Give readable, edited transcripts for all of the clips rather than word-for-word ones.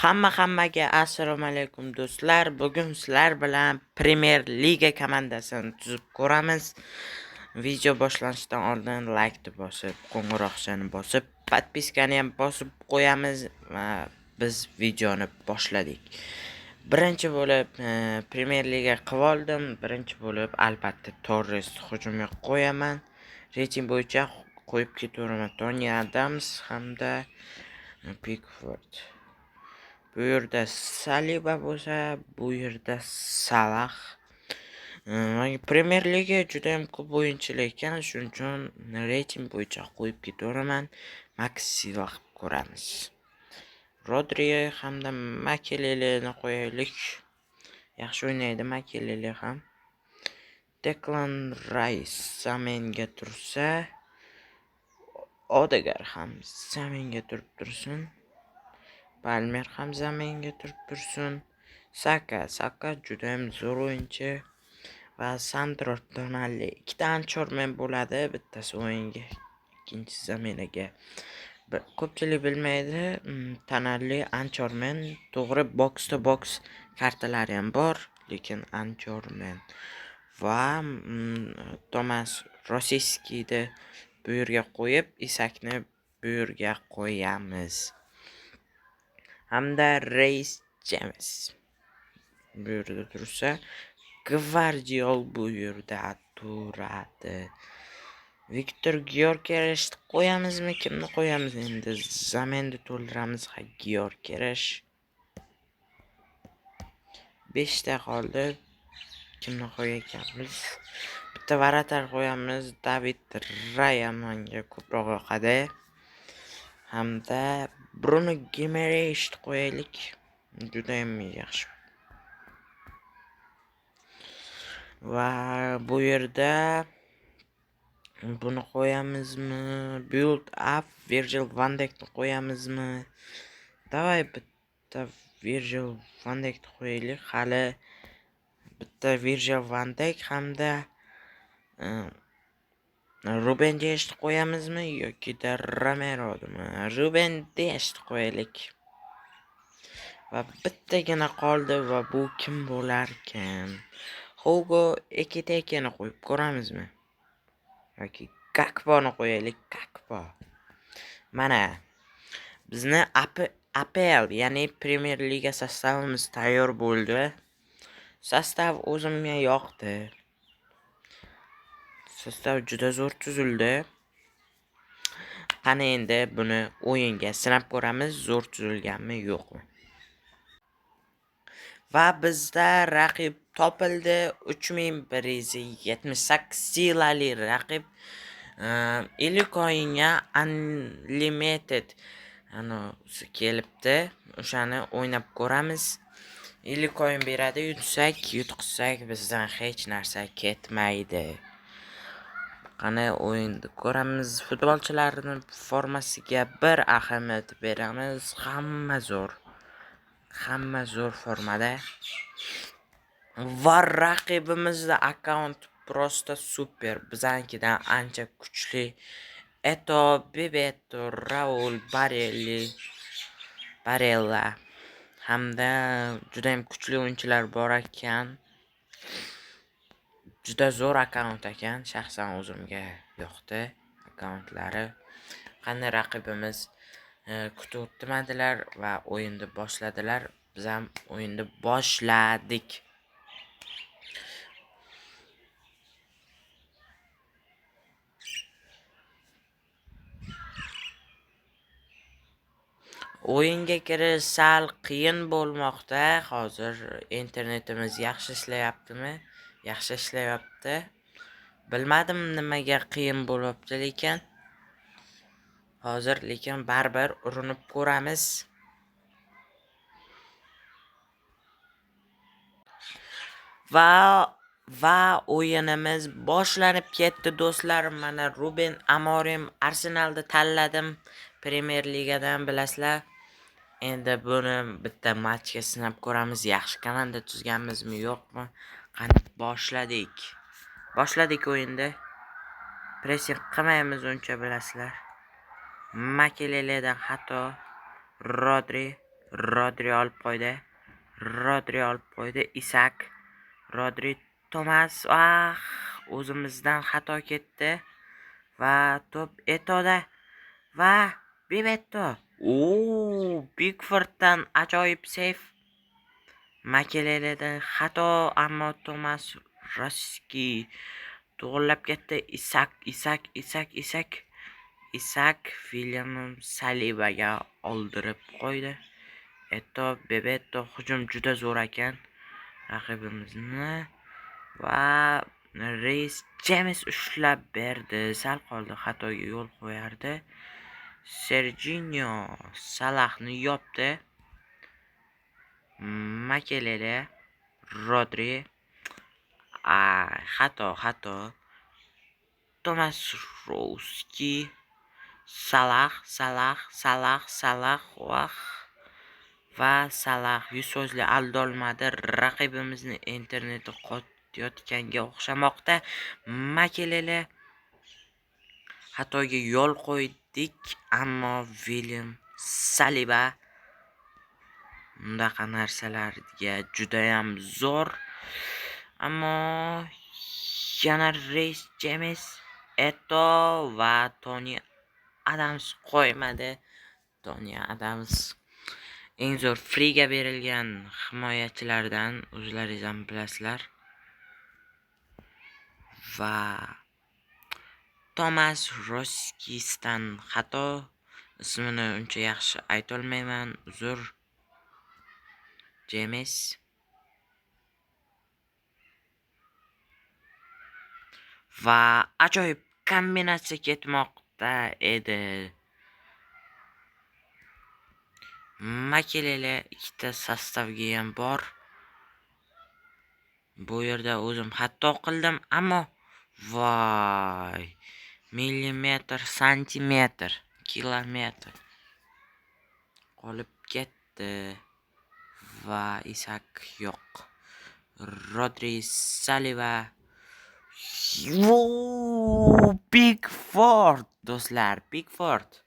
Hammaga assalomu alaykum do'stlar. Bugun sizlar bilan Premier Liga komandasini tuzib ko'ramiz. Video boshlanishidan oldin like bosib, qo'ng'iroqchani bosib, podpiskani ham bosib qo'yamiz va biz videoni boshladik. Birinchi bo'lib Premier Liga qilib oldim. Birinchi bo'lib albatta Torres hujumga qo'yaman. Reyting bo'yicha qo'yib ketaveraman. Tony Adams hamda Pickford. Bu yerda Saliba bo'lsa, bu yerda Salah. Premier Liga juda ham ko'p o'yinchilar ekan, shuning uchun reyting bo'yicha qo'yib ketaveraman. Maxi vaqt ko'ramiz. Rodri hamda Makeleleni qo'yaylik. Yaxshi o'ynaydi Makelele ham. Declan Rice zaminga tursa, Odegaard ham zaminga turib tursin. Palmer ham zaminga turib tursin. Saka juda ham zo'r o'yinchi va Sandro Tonali ikkita anchormen bo'ladi, bittasi o'yinga, ikkinchisi zaminaga. Ko'pchilik bilmaydi, Tonali anchormen, to'g'ri box to box kartalari ham bor, lekin anchormen. Va Tomas Rosicki'ni bu yerga qo'yib, Isakni bu yerga qo'yamiz. Hamda Reis James bu yerda tursa, Gvardiol bu yerda turadi. Viktor Gyökeres qo'yamizmi? Kimni qo'yamiz endi? Zaminni to'ldiramiz. Gyökeres 5 ta qoldi. Kimni qo'yayotganmiz? Bitta varatar qo'yamiz. David Raya menga ko'proq yoqadi. Hamda Bruno Gimaresh qo'yaylik. Juda ham yaxshi. Va bu yerda buni qo'yamizmi? Build up Virgil van Dijkni qo'yamizmi? Davay bitta Virgil van Dijkni qo'yaylik. Hali bitta Virgil van Dijk hamda Ruben Dias'ni qo'yamizmi yoki Romero'mi? Ruben Dias'ni qo'yaylik. Va bittagina qoldi va bu kim bo'lar ekan? Hugo Ekitekeni qo'yib ko'ramizmi? Yoki Gakponi qo'yaylik, Gakpo. Mana bizni APL, ya'ni Premier Liga sostavimiz tayyor bo'ldi. Sostav o'zimga yoqdi. Sostav juda zo'r tuzildi. Qani endi buni o'yinga sinab ko'ramiz, zo'r tuzilganmi, yo'qmi. Va bizda raqib topildi. 3178 silali raqib. Ilk o'yinga Unlimited kelibdi. O'shani o'ynab ko'ramiz. Ilk o'yin beradi, yutqizsak bizdan hech narsa ketmaydi. Qani o'yinni ko'ramiz. Futbolchilarning formasiga bir ahamiyat beramiz. Hamma zo'r formada. Va raqibimizda akkaunt prosta super. Bizankidan ancha kuchli. Eto, Bebeto, Raul, Barella hamda juda ham kuchli o'yinchilar bor ekan. Juda zo'r akkaunt ekan. Shaxsan o'zimga yoqdi akkauntlari. Qanday raqibimiz kutib o'tmadilar va o'yinni boshladilar. Biz ham o'yinni boshladik. O'yinga kirish sal qiyin bo'lmoqda. Hozir internetimiz yaxshi ishlayaptimi? Yaxshi ishlayapti. Bilmadim nimaga qiyin bo'lyapti lekin. Hozir lekin baribir urinib ko'ramiz. Va o'yinimiz boshlanib ketdi do'stlar. Mana Ruben Amorim Arsenalni tanladim. Premier Ligadan bilasizlar. Endi buni bitta matchga sinab ko'ramiz. Yaxshi komanda tuzganmizmi, yo'qmi? Qani boshladik o'yinda. Pressing qilmaymiz uncha bilasizlar. Makeleledan xato. Rodri Rodri olib qo'ydi. Rodri olib qo'ydi. Isak. Rodri, Tomas. O'zimizdan xato ketdi. Va to'p Eto'da. Va Bebeto. Pickforddan ajoyib seyf. Makeleleda xato, ammo Tomas Rosski to'g'irlab ketdi. Isak William Salibaga oldirib qo'ydi. Bebeto hujum juda zo'r ekan raqibimizni va Reis James ushlab berdi. Sal qoldi xatoga yo'l qo'yardi. Serginho Salahni yopdi. Makelele, Rodri, xato. Tomas Rosski, Salah, va Salah yuzsozli aldolmadi. Raqibimizni interneti qotayotganga o'xshamoqda. Makelele xatoga yo'l qo'ydik, ammo William Saliba bundaqa narsalarga judayam zo'r. Ammo yana Reis James, Eto va Toni Adams qo'ymadi. Toni Adams eng zo'r friga berilgan himoyachilardan, o'zlaringiz ham bilasizlar. Va Tomas Roskisdan xato, ismini uncha yaxshi ayta olmayman, uzr. James va ajoyib kombinatsiya ketmoqda edi. Makelele ikkita sostavga ham bor. Bu yerda o'zim xato qildim, ammo voy, millimetr, santimetr, kilometr qolib ketdi. Va Isak yo'q. Rodri, Saliba. Pickford do'stlar, Pickford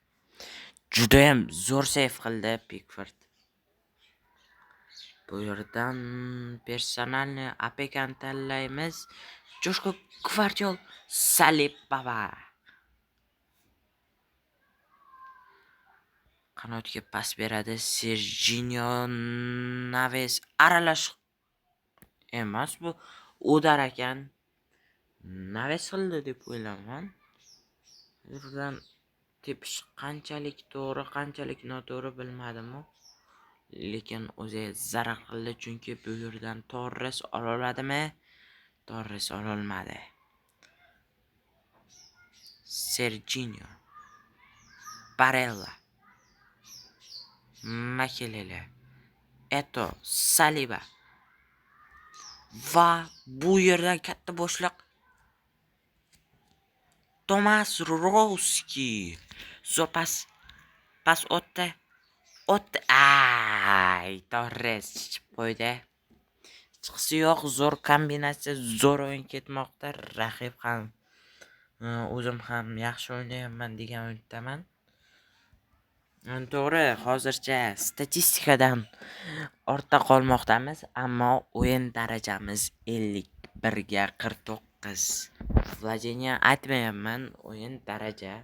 juda ham zo'r seyf qildi. Pickford bu yerdan personalni APKni tanlaymiz. Joshko Gvardiol, Saliba qanotga pas beradi. Serginho Naves aralash emas, bu Udar ekan. Naves qildi deb o'ylayman. Buradan tepish qanchalik to'g'ri, qanchalik noto'g'ri bilmadim, lekin o'zi zarar qildi, chunki bu yerdan Torres oladimi? Torres ololmadi. Serginho, Barella, Makelele, Eto, Saliba va bu yerdan katta boshliq Tomas Rosski. Zo'r pas o'tdi. Torres chiqib qo'ydi. Chiqisi yo'q, zo'r kombinatsiya, zo'r o'yin ketmoqda. Raqib ham, o'zim ham yaxshi o'ynayapman degan umiddaman. To'g'ri, hozircha statistikadan ortda qolmoqdamiz, ammo o'yin darajamiz 51 ga 49. Vladimir aytmayapman, o'yin daraja.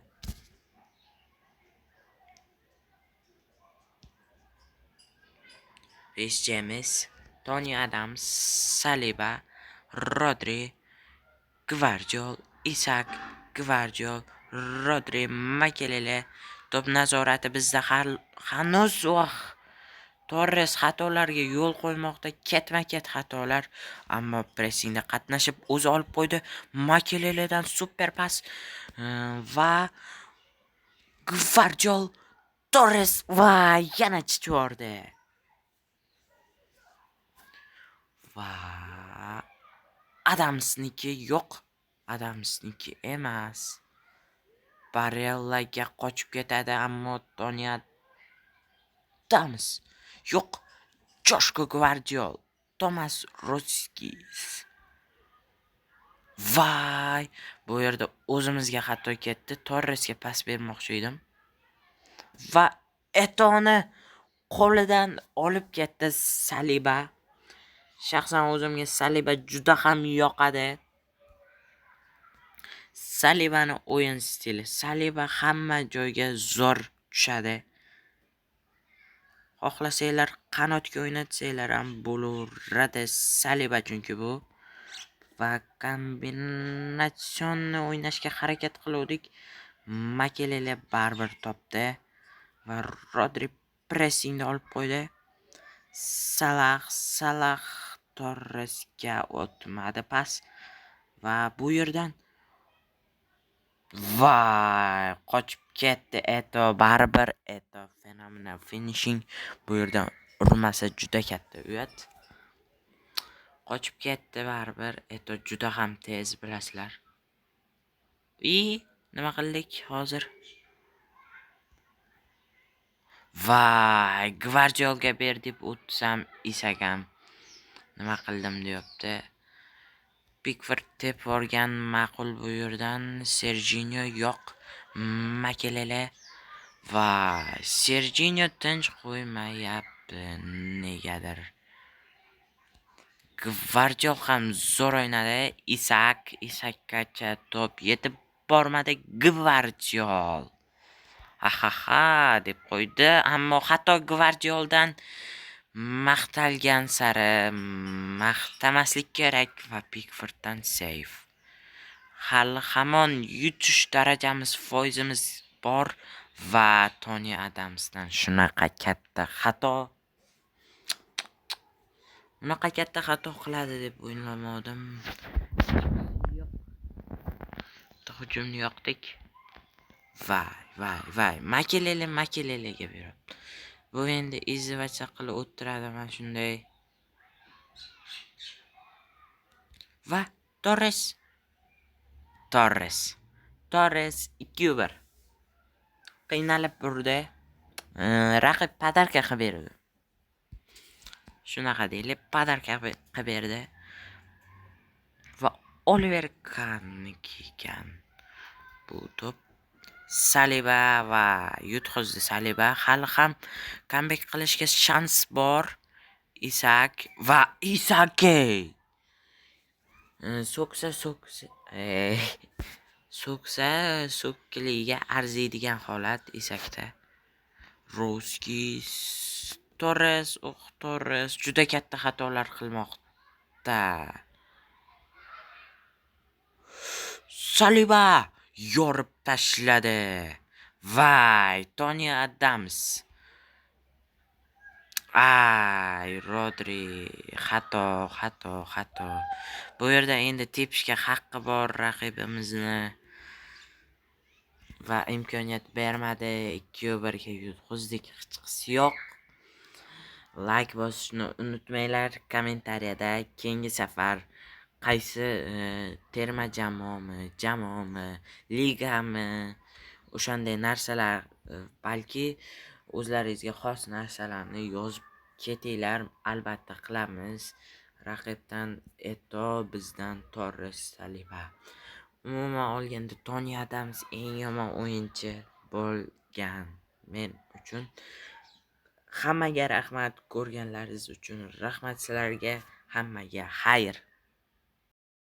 Reis James, Toni Adams, Saliba, Rodri, Gvardiol, Isak, Gvardiol, Rodri, Makelele. To'p nazorati bizda hanuz Torres xatolarga yo'l qo'ymoqda, ketma-ket xatolar, ammo pressingda qatnashib o'zi olib qo'ydi. Makeleledan super pas va Gvardiol, Torres va yana chiqardi. Va Adamsniki yo'q. Adamsniki emas. Barellaga qochib ketadi, ammo Toni Adams yo'q. Joshko Gvardiol, Tomas Rosski. Vay, bu yerda o'zimizga xato ketdi. Torresga pas bermoqchi edim. Va Etoni qo'lidan olib ketdi Saliba. Shaxsan o'zimga Saliba juda ham yoqadi. Salibani o'yin stili. Saliba hamma joyga zo'r tushadi. Xohlasanglar qanotga o'ynatsanglar ham bo'laveradi Saliba chunki bu. Va kombinatsionni o'ynashga harakat qiluvdik. Makelele baribir topdi va Rodri pressingni olib qo'ydi. Salah Torresga o'tmadi pas va bu yerdan qochib ketdi Eto, baribir Eto fenomenal finishing. Bu yerdan urmasa juda katta uyat. Qochib ketdi baribir Eto, juda ham tez bilasizlar. Nima qildik hozir? Gvardiolga ber deb o'tsam Isagam nima qildim deyapti. Pickford tep borgan ma'qul bu yerdan. Serginho yo'q. Makelele va Serginho tinch qo'ymayapti negadir. Gvardiol ham zo'r o'ynadi. Isakkacha top yetib bormadi. Gvardiol deb qo'ydi, ammo xato Gvardioldan. Maqtalgan sari maqtamaslik kerak va Pickforddan save. Hali hamon yutish darajamiz, foizimiz bor va Tony Adamsdan shunaqa katta xato qiladi deb o'ylamadim. Hujumni yoqdik. Makelelega beradi. Bu endi izvacha qilib o'tiradi mana shunday. Va Torres 2-1. Qiynalib burdi. Raqib padarka qilib berdi. Shunaqa deylik, padarka qilib berdi. Va Oliver Kahn bu to'p Saliba va yutqizdi. Saliba hali ham comeback qilishga shans bor. Isak so'kkiliga arziydigan holat Isakda. Torres juda katta xatolar qilmoqda. Saliba yorib tashladi. Tony Adams. Rodri xato. Bu yerda endi tepishga haqqi bor raqibimizni va imkoniyat bermadi. 2-1 ga yutqizdik. Hech yo'q. Like bosishni unutmanglar. Kommentariyada keyingi safar qaysi terma jamoami, ligami, o'shanday narsalar, balki o'zlaringizga xos narsalarni yozib ketinglar. Albatta qilamiz. Raqibdan Eto, bizdan Torres, Saliba. Umuman olganda Tony Adams eng yomon o'yinchi bo'lgan men uchun. Hammaga rahmat, ko'rganlaringiz uchun rahmat sizlarga. Hammaga xayr.